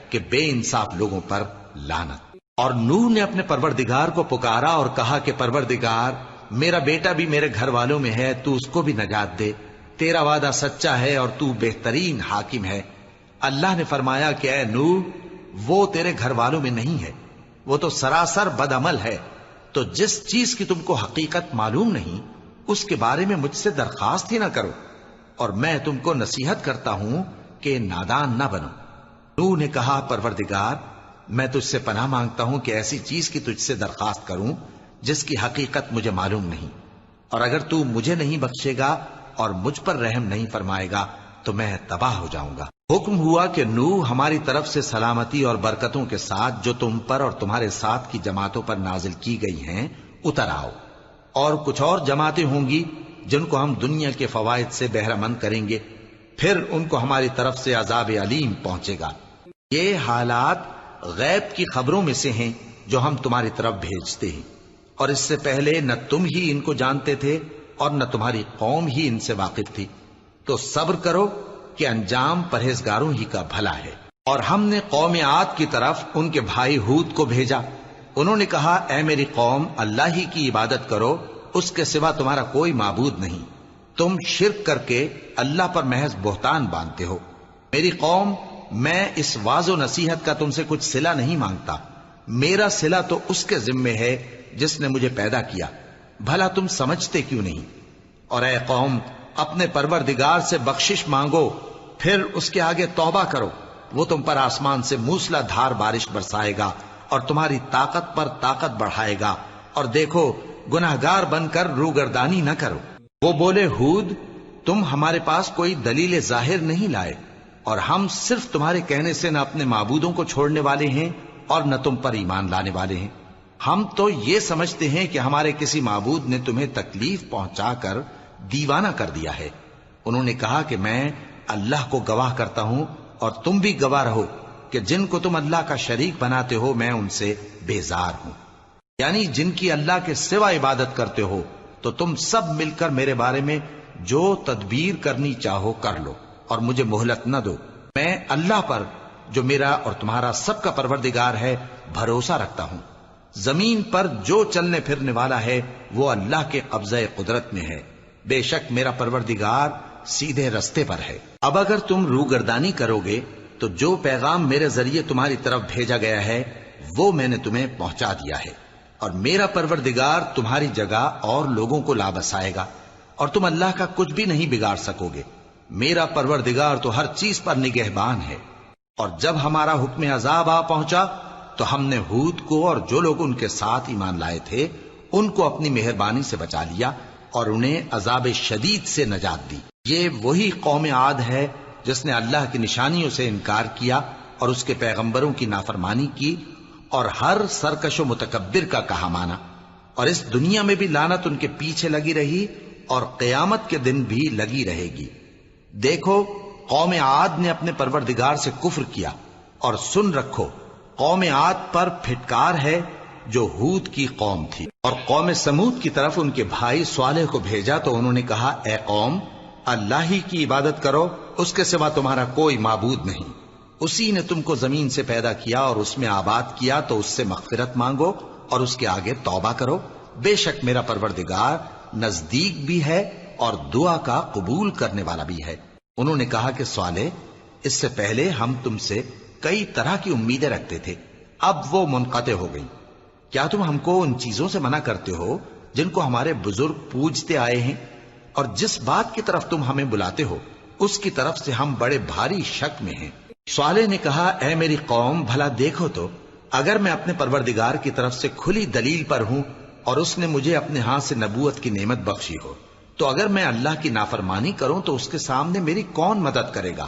کہ بے انصاف لوگوں پر لعنت. اور نوح نے اپنے پروردگار کو پکارا اور کہا کہ پروردگار میرا بیٹا بھی میرے گھر والوں میں ہے، تو اس کو بھی نجات دے. تیرا وعدہ سچا ہے اور تو بہترین حاکم ہے. اللہ نے فرمایا کہ اے نوح وہ تیرے گھر والوں میں نہیں ہے، وہ تو سراسر بدعمل ہے. تو جس چیز کی تم کو حقیقت معلوم نہیں اس کے بارے میں مجھ سے درخواست ہی نہ کرو، اور میں تم کو نصیحت کرتا ہوں کہ نادان نہ بنو. نوح نے کہا پروردگار میں تجھ سے پناہ مانگتا ہوں کہ ایسی چیز کی تجھ سے درخواست کروں جس کی حقیقت مجھے معلوم نہیں، اور اگر تو مجھے نہیں بخشے گا اور مجھ پر رحم نہیں فرمائے گا تو میں تباہ ہو جاؤں گا. حکم ہوا کہ نوح ہماری طرف سے سلامتی اور برکتوں کے ساتھ جو تم پر اور تمہارے ساتھ کی جماعتوں پر نازل کی گئی ہیں اتر آؤ. اور کچھ اور جماعتیں ہوں گی جن کو ہم دنیا کے فوائد سے بہرہ مند کریں گے، پھر ان کو ہماری طرف سے عذاب علیم پہنچے گا. یہ حالات غیب کی خبروں میں سے ہیں جو ہم تمہاری طرف بھیجتے ہیں، اور اس سے پہلے نہ تم ہی ان کو جانتے تھے اور نہ تمہاری قوم ہی ان سے واقف تھی. تو صبر کرو کہ انجام پرہیزگاروں ہی کا بھلا ہے. اور ہم نے قوم عاد کی طرف ان کے بھائی ہود کو بھیجا. انہوں نے کہا اے میری قوم اللہ ہی کی عبادت کرو، اس کے سوا تمہارا کوئی معبود نہیں. تم شرک کر کے اللہ پر محض بہتان باندھتے ہو. میری قوم میں اس واعظ و نصیحت کا تم سے کچھ صلہ نہیں مانگتا، میرا صلہ تو اس کے ذمے ہے جس نے مجھے پیدا کیا. بھلا تم سمجھتے کیوں نہیں؟ اور اے قوم اپنے پروردگار سے بخشش مانگو، پھر اس کے آگے توبہ کرو. وہ تم پر آسمان سے موسلا دھار بارش برسائے گا اور تمہاری طاقت پر طاقت بڑھائے گا. اور دیکھو گناہگار بن کر روگردانی نہ کرو. وہ بولے ہود تم ہمارے پاس کوئی دلیل ظاہر نہیں لائے، اور ہم صرف تمہارے کہنے سے نہ اپنے معبودوں کو چھوڑنے والے ہیں اور نہ تم پر ایمان لانے والے ہیں۔ ہم تو یہ سمجھتے ہیں کہ ہمارے کسی معبود نے تمہیں تکلیف پہنچا کر دیوانہ کر دیا ہے۔ انہوں نے کہا کہ میں اللہ کو گواہ کرتا ہوں اور تم بھی گواہ رہو کہ جن کو تم اللہ کا شریک بناتے ہو میں ان سے بیزار ہوں، یعنی جن کی اللہ کے سوا عبادت کرتے ہو، تو تم سب مل کر میرے بارے میں جو تدبیر کرنی چاہو کر لو اور مجھے مہلت نہ دو۔ میں اللہ پر جو میرا اور تمہارا سب کا پروردگار ہے بھروسہ رکھتا ہوں۔ زمین پر جو چلنے پھرنے والا ہے وہ اللہ کے قبضہ قدرت میں ہے، بے شک میرا پروردگار سیدھے رستے پر ہے۔ اب اگر تم روگردانی کرو گے تو جو پیغام میرے ذریعے تمہاری طرف بھیجا گیا ہے وہ میں نے تمہیں پہنچا دیا ہے، اور میرا پروردگار تمہاری جگہ اور لوگوں کو لا بسائے گا، اور تم اللہ کا کچھ بھی نہیں بگاڑ سکو گے۔ میرا پروردگار تو ہر چیز پر نگہبان ہے۔ اور جب ہمارا حکم عذاب آ پہنچا تو ہم نے ہود کو اور جو لوگ ان کے ساتھ ایمان لائے تھے ان کو اپنی مہربانی سے بچا لیا اور انہیں عذاب شدید سے نجات دی۔ یہ وہی قوم عاد ہے جس نے اللہ کی نشانیوں سے انکار کیا اور اس کے پیغمبروں کی نافرمانی کی اور ہر سرکش و متکبر کا کہا مانا، اور اس دنیا میں بھی لعنت ان کے پیچھے لگی رہی اور قیامت کے دن بھی لگی رہے گی۔ دیکھو قوم عاد نے اپنے پروردگار سے کفر کیا، اور سن رکھو قوم عاد پر پھٹکار ہے جو ہود کی قوم تھی۔ اور قوم سمود کی طرف ان کے بھائی صالح کو بھیجا تو انہوں نے کہا اے قوم اللہ ہی کی عبادت کرو، اس کے سوا تمہارا کوئی معبود نہیں۔ اسی نے تم کو زمین سے پیدا کیا اور اس میں آباد کیا، تو اس سے مغفرت مانگو اور اس کے آگے توبہ کرو، بے شک میرا پروردگار نزدیک بھی ہے اور دعا کا قبول کرنے والا بھی ہے۔ انہوں نے کہا کہ صالح اس سے پہلے ہم تم سے کئی طرح کی امیدیں رکھتے تھے، اب وہ منقطع ہو گئی۔ کیا تم ہم کو ان چیزوں سے منع کرتے ہو جن کو ہمارے بزرگ پوجتے آئے ہیں؟ اور جس بات کی طرف تم ہمیں بلاتے ہو اس کی طرف سے ہم بڑے بھاری شک میں ہیں۔ صالح نے کہا اے میری قوم بھلا دیکھو تو، اگر میں اپنے پروردگار کی طرف سے کھلی دلیل پر ہوں اور اس نے مجھے اپنے ہاتھ سے نبوت کی نعمت بخشی ہو، تو اگر میں اللہ کی نافرمانی کروں تو اس کے سامنے میری کون مدد کرے گا؟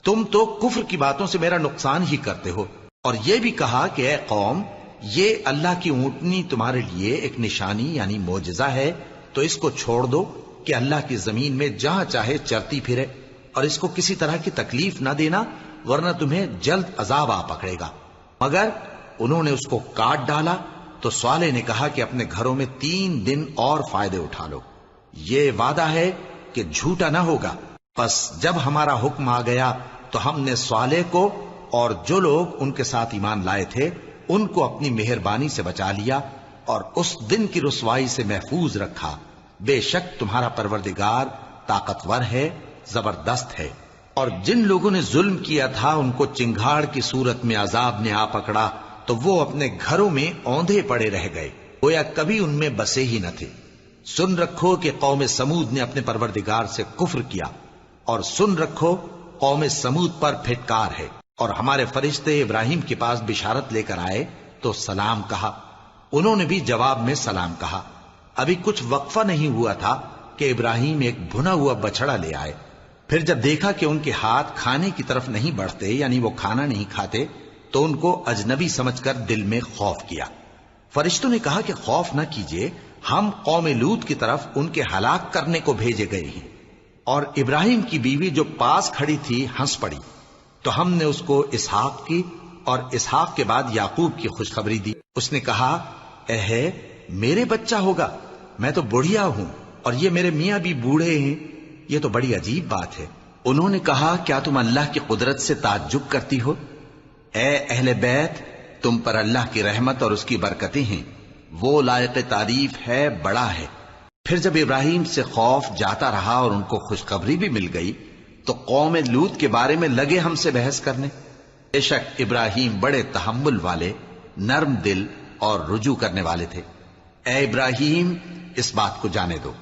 تم تو کفر کی باتوں سے میرا نقصان ہی کرتے ہو۔ اور یہ بھی کہا کہ اے قوم یہ اللہ کی اونٹنی تمہارے لیے ایک نشانی یعنی معجزہ ہے، تو اس کو چھوڑ دو کہ اللہ کی زمین میں جہاں چاہے چرتی پھرے، اور اس کو کسی طرح کی تکلیف نہ دینا ورنہ تمہیں جلد عذاب آ پکڑے گا۔ مگر انہوں نے اس کو کاٹ ڈالا تو صالح نے کہا کہ اپنے گھروں میں 3 دن اور فائدے اٹھا لو، یہ وعدہ ہے کہ جھوٹا نہ ہوگا۔ پس جب ہمارا حکم آ گیا تو ہم نے صالح کو اور جو لوگ ان کے ساتھ ایمان لائے تھے ان کو اپنی مہربانی سے بچا لیا اور اس دن کی رسوائی سے محفوظ رکھا۔ بے شک تمہارا پروردگار طاقتور ہے، زبردست ہے۔ اور جن لوگوں نے ظلم کیا تھا ان کو چنگھاڑ کی صورت میں عذاب نے آ پکڑا تو وہ اپنے گھروں میں اوندھے پڑے رہ گئے، گویا کبھی ان میں بسے ہی نہ تھے۔ سن رکھو کہ قوم سمود نے اپنے پروردگار سے کفر کیا، اور سن رکھو قوم سمود پر پھٹکار ہے۔ اور ہمارے فرشتے ابراہیم کے پاس بشارت لے کر آئے تو سلام کہا، انہوں نے بھی جواب میں سلام کہا۔ ابھی کچھ وقفہ نہیں ہوا تھا کہ ابراہیم ایک بھنا ہوا بچڑا لے آئے۔ پھر جب دیکھا کہ ان کے ہاتھ کھانے کی طرف نہیں بڑھتے یعنی وہ کھانا نہیں کھاتے تو ان کو اجنبی سمجھ کر دل میں خوف کیا۔ فرشتوں نے کہا کہ خوف نہ کیجیے، ہم قوم لوط کی طرف ان کے ہلاک کرنے کو بھیجے گئے ہیں۔ اور ابراہیم کی بیوی جو پاس کھڑی تھی ہنس پڑی، تو ہم نے اس کو اسحاق کی اور اسحاق کے بعد یعقوب کی خوشخبری دی۔ اس نے کہا اے میرے بچہ ہوگا، میں تو بڑھیا ہوں اور یہ میرے میاں بھی بوڑھے ہیں، یہ تو بڑی عجیب بات ہے۔ انہوں نے کہا کیا تم اللہ کی قدرت سے تعجب کرتی ہو؟ اے اہل بیت تم پر اللہ کی رحمت اور اس کی برکتیں ہیں، وہ لائق تعریف ہے، بڑا ہے۔ پھر جب ابراہیم سے خوف جاتا رہا اور ان کو خوشخبری بھی مل گئی تو قوم لوط کے بارے میں لگے ہم سے بحث کرنے۔ بے شک ابراہیم بڑے تحمل والے، نرم دل اور رجوع کرنے والے تھے۔ اے ابراہیم اس بات کو جانے دو،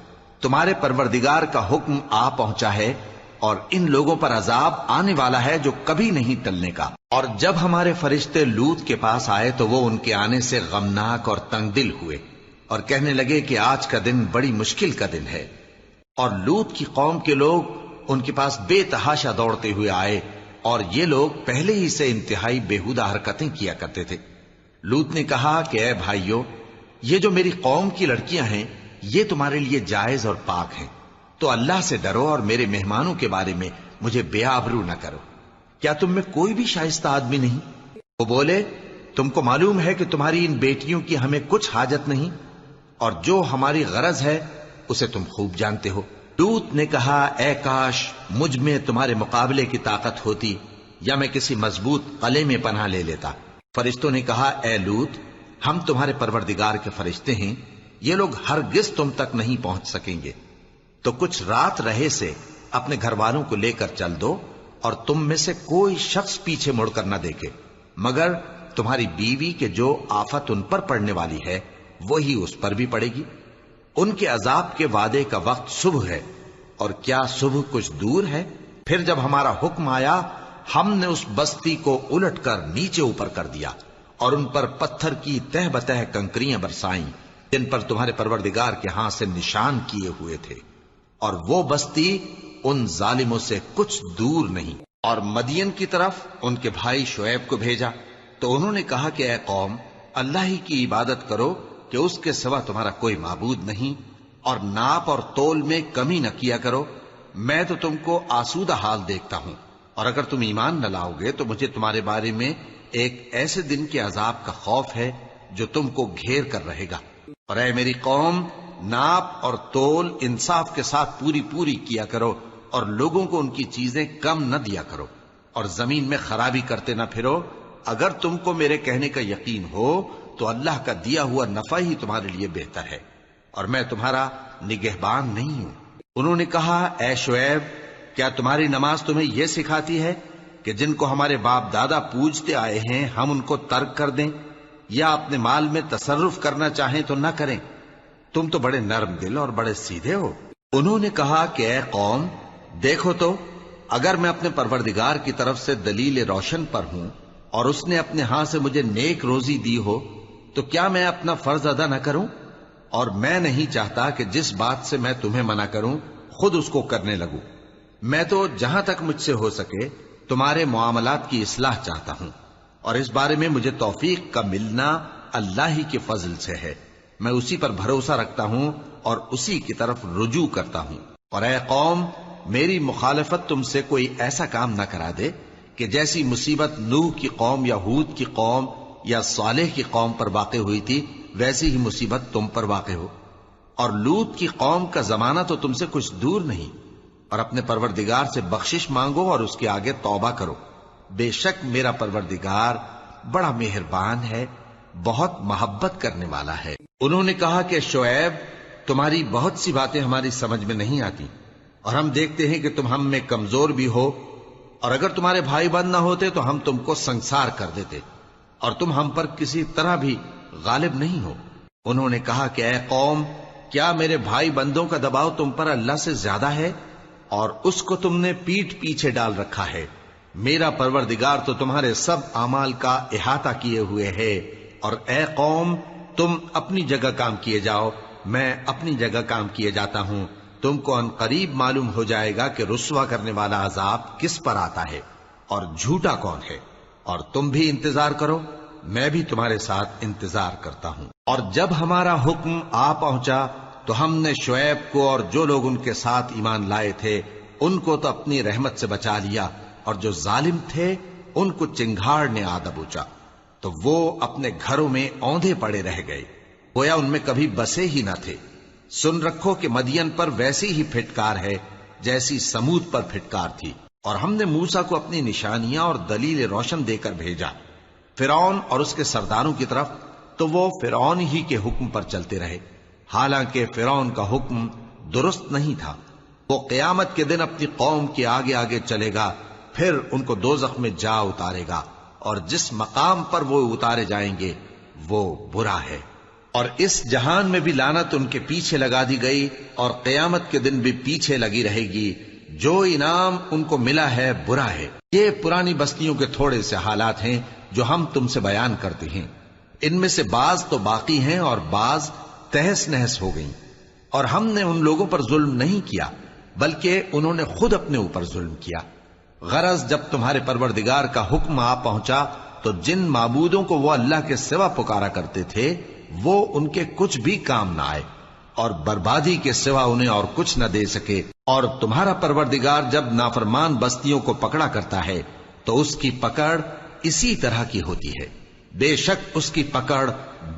تمہارے پروردگار کا حکم آ پہنچا ہے اور ان لوگوں پر عذاب آنے والا ہے جو کبھی نہیں ٹلنے کا۔ اور جب ہمارے فرشتے لوط کے پاس آئے تو وہ ان کے آنے سے غمناک اور تنگ دل ہوئے اور کہنے لگے کہ آج کا دن بڑی مشکل کا دن ہے۔ اور لوط کی قوم کے لوگ ان کے پاس بے تحاشا دوڑتے ہوئے آئے اور یہ لوگ پہلے ہی سے انتہائی بےہودہ حرکتیں کیا کرتے تھے۔ لوط نے کہا کہ اے بھائیو، یہ جو میری قوم کی لڑکیاں ہیں یہ تمہارے لیے جائز اور پاک ہیں، تو اللہ سے ڈرو اور میرے مہمانوں کے بارے میں مجھے بے آبرو نہ کرو۔ کیا تم میں کوئی بھی شائستہ آدمی نہیں؟ وہ بولے تم کو معلوم ہے کہ تمہاری ان بیٹیوں کی ہمیں کچھ حاجت نہیں، اور جو ہماری غرض ہے اسے تم خوب جانتے ہو۔ لوط نے کہا اے کاش مجھ میں تمہارے مقابلے کی طاقت ہوتی، یا میں کسی مضبوط قلعے میں پناہ لے لیتا۔ فرشتوں نے کہا اے لوط، ہم تمہارے پروردگار کے فرشتے ہیں، یہ لوگ ہرگز تم تک نہیں پہنچ سکیں گے، تو کچھ رات رہے سے اپنے گھر والوں کو لے کر چل دو، اور تم میں سے کوئی شخص پیچھے مڑ کر نہ دیکھے مگر تمہاری بیوی کے جو آفت ان پر پڑنے والی ہے وہی اس پر بھی پڑے گی۔ ان کے عذاب کے وعدے کا وقت صبح ہے، اور کیا صبح کچھ دور ہے؟ پھر جب ہمارا حکم آیا ہم نے اس بستی کو الٹ کر نیچے اوپر کر دیا، اور ان پر پتھر کی تہ بتہ کنکریاں برسائیں جن پر تمہارے پروردگار کے ہاں سے نشان کیے ہوئے تھے، اور وہ بستی ان ظالموں سے کچھ دور نہیں۔ اور مدین کی طرف ان کے بھائی شعیب کو بھیجا تو انہوں نے کہا کہ اے قوم، اللہ ہی کی عبادت کرو کہ اس کے سوا تمہارا کوئی معبود نہیں، اور ناپ اور تول میں کمی نہ کیا کرو، میں تو تم کو آسودہ حال دیکھتا ہوں، اور اگر تم ایمان نہ لاؤ گے تو مجھے تمہارے بارے میں ایک ایسے دن کے عذاب کا خوف ہے جو تم کو گھیر کر رہے گا۔ اور اے میری قوم، ناپ اور تول انصاف کے ساتھ پوری پوری کیا کرو، اور لوگوں کو ان کی چیزیں کم نہ دیا کرو، اور زمین میں خرابی کرتے نہ پھرو۔ اگر تم کو میرے کہنے کا یقین ہو تو اللہ کا دیا ہوا نفع ہی تمہارے لیے بہتر ہے، اور میں تمہارا نگہبان نہیں ہوں۔ انہوں نے کہا اے شعیب، کیا تمہاری نماز تمہیں یہ سکھاتی ہے کہ جن کو ہمارے باپ دادا پوجتے آئے ہیں ہم ان کو ترک کر دیں، یا اپنے مال میں تصرف کرنا چاہیں تو نہ کریں؟ تم تو بڑے نرم دل اور بڑے سیدھے ہو۔ انہوں نے کہا کہ اے قوم، دیکھو تو اگر میں اپنے پروردگار کی طرف سے دلیل روشن پر ہوں اور اس نے اپنے ہاں سے مجھے نیک روزی دی ہو تو کیا میں اپنا فرض ادا نہ کروں؟ اور میں نہیں چاہتا کہ جس بات سے میں تمہیں منع کروں خود اس کو کرنے لگوں۔ میں تو جہاں تک مجھ سے ہو سکے تمہارے معاملات کی اصلاح چاہتا ہوں، اور اس بارے میں مجھے توفیق کا ملنا اللہ ہی کے فضل سے ہے۔ میں اسی پر بھروسہ رکھتا ہوں اور اسی کی طرف رجوع کرتا ہوں۔ اور اے قوم، میری مخالفت تم سے کوئی ایسا کام نہ کرا دے کہ جیسی مصیبت نوح کی قوم یا ہود کی قوم یا صالح کی قوم پر واقع ہوئی تھی ویسی ہی مصیبت تم پر واقع ہو۔ اور لوط کی قوم کا زمانہ تو تم سے کچھ دور نہیں، اور اپنے پروردگار سے بخشش مانگو اور اس کے آگے توبہ کرو، بے شک میرا پروردگار بڑا مہربان ہے، بہت محبت کرنے والا ہے۔ انہوں نے کہا کہ شعیب، تمہاری بہت سی باتیں ہماری سمجھ میں نہیں آتی، اور ہم دیکھتے ہیں کہ تم ہم میں کمزور بھی ہو، اور اگر تمہارے بھائی بند نہ ہوتے تو ہم تم کو سنسار کر دیتے، اور تم ہم پر کسی طرح بھی غالب نہیں ہو۔ انہوں نے کہا کہ اے قوم، کیا میرے بھائی بندوں کا دباؤ تم پر اللہ سے زیادہ ہے، اور اس کو تم نے پیٹھ پیچھے ڈال رکھا ہے؟ میرا پروردگار تو تمہارے سب اعمال کا احاطہ کیے ہوئے ہے۔ اور اے قوم، تم اپنی جگہ کام کیے جاؤ، میں اپنی جگہ کام کیے جاتا ہوں، تم کو ان قریب معلوم ہو جائے گا کہ رسوا کرنے والا عذاب کس پر آتا ہے اور جھوٹا کون ہے۔ اور تم بھی انتظار کرو، میں بھی تمہارے ساتھ انتظار کرتا ہوں۔ اور جب ہمارا حکم آ پہنچا تو ہم نے شعیب کو اور جو لوگ ان کے ساتھ ایمان لائے تھے ان کو تو اپنی رحمت سے بچا لیا، اور جو ظالم تھے ان کو چنگھاڑ نے آ دبوچا، تو وہ اپنے گھروں میں اوندھے پڑے رہ گئے، گویا ان میں کبھی بسے ہی نہ تھے۔ سن رکھو کہ مدین پر ویسی ہی پھٹکار ہے جیسی سمود پر پھٹکار تھی۔ اور ہم نے موسیٰ کو اپنی نشانیاں اور دلیل روشن دے کر بھیجا فرعون اور اس کے سرداروں کی طرف، تو وہ فرعون ہی کے حکم پر چلتے رہے، حالانکہ فرعون کا حکم درست نہیں تھا۔ وہ قیامت کے دن اپنی قوم کے آگے آگے چلے گا، پھر ان کو دوزخ میں جا اتارے گا، اور جس مقام پر وہ اتارے جائیں گے وہ برا ہے۔ اور اس جہان میں بھی لعنت ان کے پیچھے لگا دی گئی، اور قیامت کے دن بھی پیچھے لگی رہے گی۔ جو انعام ان کو ملا ہے برا ہے۔ یہ پرانی بستیوں کے تھوڑے سے حالات ہیں جو ہم تم سے بیان کرتے ہیں، ان میں سے بعض تو باقی ہیں اور بعض تہس نہس ہو گئیں۔ اور ہم نے ان لوگوں پر ظلم نہیں کیا بلکہ انہوں نے خود اپنے اوپر ظلم کیا۔ غرض جب تمہارے پروردگار کا حکم آ پہنچا تو جن معبودوں کو وہ اللہ کے سوا پکارا کرتے تھے وہ ان کے کچھ بھی کام نہ آئے اور بربادی کے سوا انہیں اور کچھ نہ دے سکے۔ اور تمہارا پروردگار جب نافرمان بستیوں کو پکڑا کرتا ہے تو اس کی پکڑ اسی طرح کی ہوتی ہے، بے شک اس کی پکڑ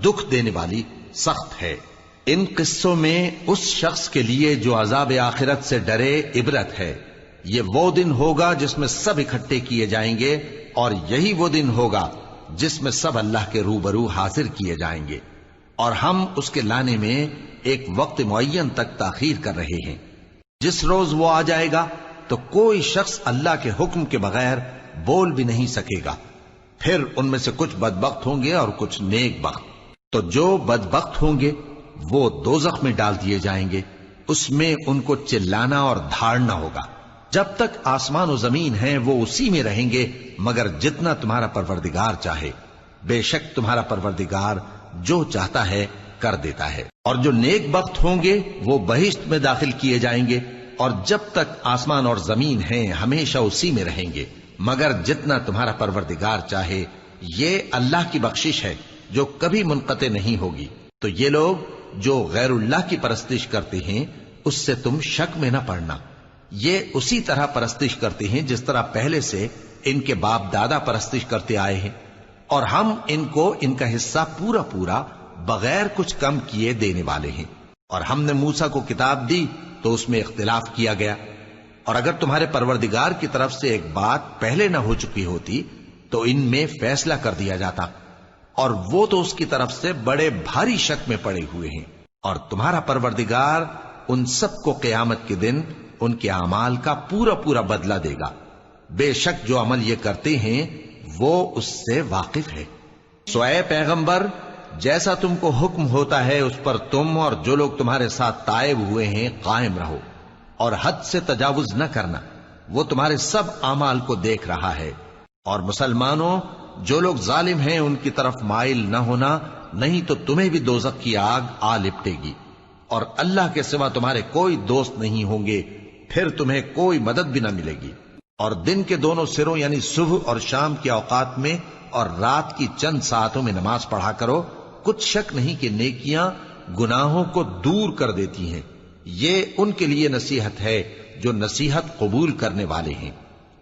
دکھ دینے والی سخت ہے۔ ان قصوں میں اس شخص کے لیے جو عذاب آخرت سے ڈرے عبرت ہے۔ یہ وہ دن ہوگا جس میں سب اکٹھے کیے جائیں گے، اور یہی وہ دن ہوگا جس میں سب اللہ کے روبرو حاضر کیے جائیں گے، اور ہم اس کے لانے میں ایک وقت معین تک تاخیر کر رہے ہیں۔ جس روز وہ آ جائے گا تو کوئی شخص اللہ کے حکم کے بغیر بول بھی نہیں سکے گا۔ پھر ان میں سے کچھ بدبخت ہوں گے اور کچھ نیک بخت۔ تو جو بدبخت ہوں گے وہ دوزخ میں ڈال دیے جائیں گے، اس میں ان کو چلانا اور دھاڑنا ہوگا۔ جب تک آسمان و زمین ہیں وہ اسی میں رہیں گے مگر جتنا تمہارا پروردگار چاہے۔ بے شک تمہارا پروردگار جو چاہتا ہے کر دیتا ہے۔ اور جو نیک بخت ہوں گے وہ بہشت میں داخل کیے جائیں گے، اور جب تک آسمان اور زمین ہیں ہمیشہ اسی میں رہیں گے مگر جتنا تمہارا پروردگار چاہے۔ یہ اللہ کی بخشش ہے جو کبھی منقطع نہیں ہوگی۔ تو یہ لوگ جو غیر اللہ کی پرستش کرتے ہیں اس سے تم شک میں نہ پڑنا۔ یہ اسی طرح پرستش کرتے ہیں جس طرح پہلے سے ان کے باپ دادا پرستش کرتے آئے ہیں، اور ہم ان کو ان کا حصہ پورا پورا بغیر کچھ کم کیے دینے والے ہیں۔ اور ہم نے موسیٰ کو کتاب دی تو اس میں اختلاف کیا گیا، اور اگر تمہارے پروردگار کی طرف سے ایک بات پہلے نہ ہو چکی ہوتی تو ان میں فیصلہ کر دیا جاتا، اور وہ تو اس کی طرف سے بڑے بھاری شک میں پڑے ہوئے ہیں۔ اور تمہارا پروردگار ان سب کو قیامت کے دن ان کے اعمال کا پورا پورا بدلہ دے گا۔ بے شک جو عمل یہ کرتے ہیں وہ اس سے واقف ہے۔ سو اے پیغمبر، جیسا تم کو حکم ہوتا ہے اس پر تم اور جو لوگ تمہارے ساتھ تائب ہوئے ہیں قائم رہو، اور حد سے تجاوز نہ کرنا، وہ تمہارے سب اعمال کو دیکھ رہا ہے۔ اور مسلمانوں، جو لوگ ظالم ہیں ان کی طرف مائل نہ ہونا، نہیں تو تمہیں بھی دوزخ کی آگ آ لپٹے گی، اور اللہ کے سوا تمہارے کوئی دوست نہیں ہوں گے، پھر تمہیں کوئی مدد بھی نہ ملے گی۔ اور دن کے دونوں سروں یعنی صبح اور شام کے اوقات میں اور رات کی چند ساعتوں میں نماز پڑھا کرو، کچھ شک نہیں کہ نیکیاں گناہوں کو دور کر دیتی ہیں۔ یہ ان کے لیے نصیحت ہے جو نصیحت قبول کرنے والے ہیں۔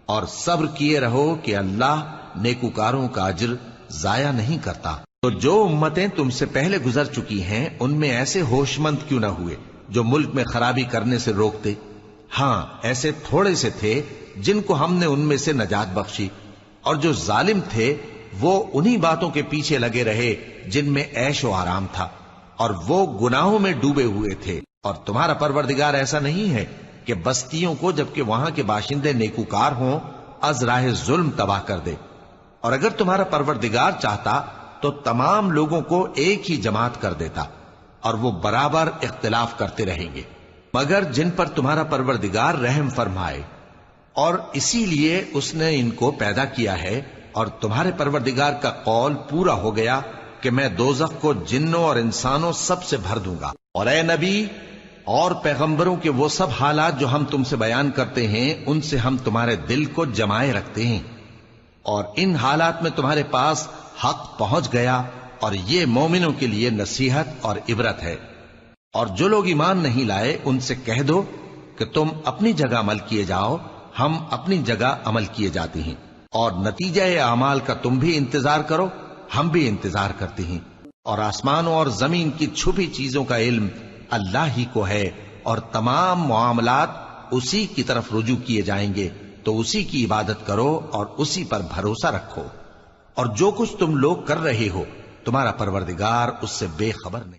اور صبر کیے رہو کہ اللہ نیکوکاروں کا اجر ضائع نہیں کرتا۔ تو جو امتیں تم سے پہلے گزر چکی ہیں ان میں ایسے ہوش مند کیوں نہ ہوئے جو ملک میں خرابی کرنے سے روکتے؟ ہاں، ایسے تھوڑے سے تھے جن کو ہم نے ان میں سے نجات بخشی، اور جو ظالم تھے وہ انہی باتوں کے پیچھے لگے رہے جن میں عیش و آرام تھا، اور وہ گناہوں میں ڈوبے ہوئے تھے۔ اور تمہارا پروردگار ایسا نہیں ہے کہ بستیوں کو جبکہ وہاں کے باشندے نیکوکار ہوں از راہ ظلم تباہ کر دے۔ اور اگر تمہارا پروردگار چاہتا تو تمام لوگوں کو ایک ہی جماعت کر دیتا، اور وہ برابر اختلاف کرتے رہیں گے، مگر جن پر تمہارا پروردگار رحم فرمائے، اور اسی لیے اس نے ان کو پیدا کیا ہے۔ اور تمہارے پروردگار کا قول پورا ہو گیا کہ میں دوزخ کو جنوں اور انسانوں سب سے بھر دوں گا۔ اور اے نبی اور پیغمبروں کے وہ سب حالات جو ہم تم سے بیان کرتے ہیں ان سے ہم تمہارے دل کو جمائے رکھتے ہیں، اور ان حالات میں تمہارے پاس حق پہنچ گیا، اور یہ مومنوں کے لیے نصیحت اور عبرت ہے۔ اور جو لوگ ایمان نہیں لائے ان سے کہہ دو کہ تم اپنی جگہ عمل کیے جاؤ، ہم اپنی جگہ عمل کیے جاتے ہیں، اور نتیجہ اعمال کا تم بھی انتظار کرو، ہم بھی انتظار کرتے ہیں۔ اور آسمانوں اور زمین کی چھپی چیزوں کا علم اللہ ہی کو ہے، اور تمام معاملات اسی کی طرف رجوع کیے جائیں گے، تو اسی کی عبادت کرو اور اسی پر بھروسہ رکھو۔ اور جو کچھ تم لوگ کر رہے ہو تمہارا پروردگار اس سے بے خبر نہیں۔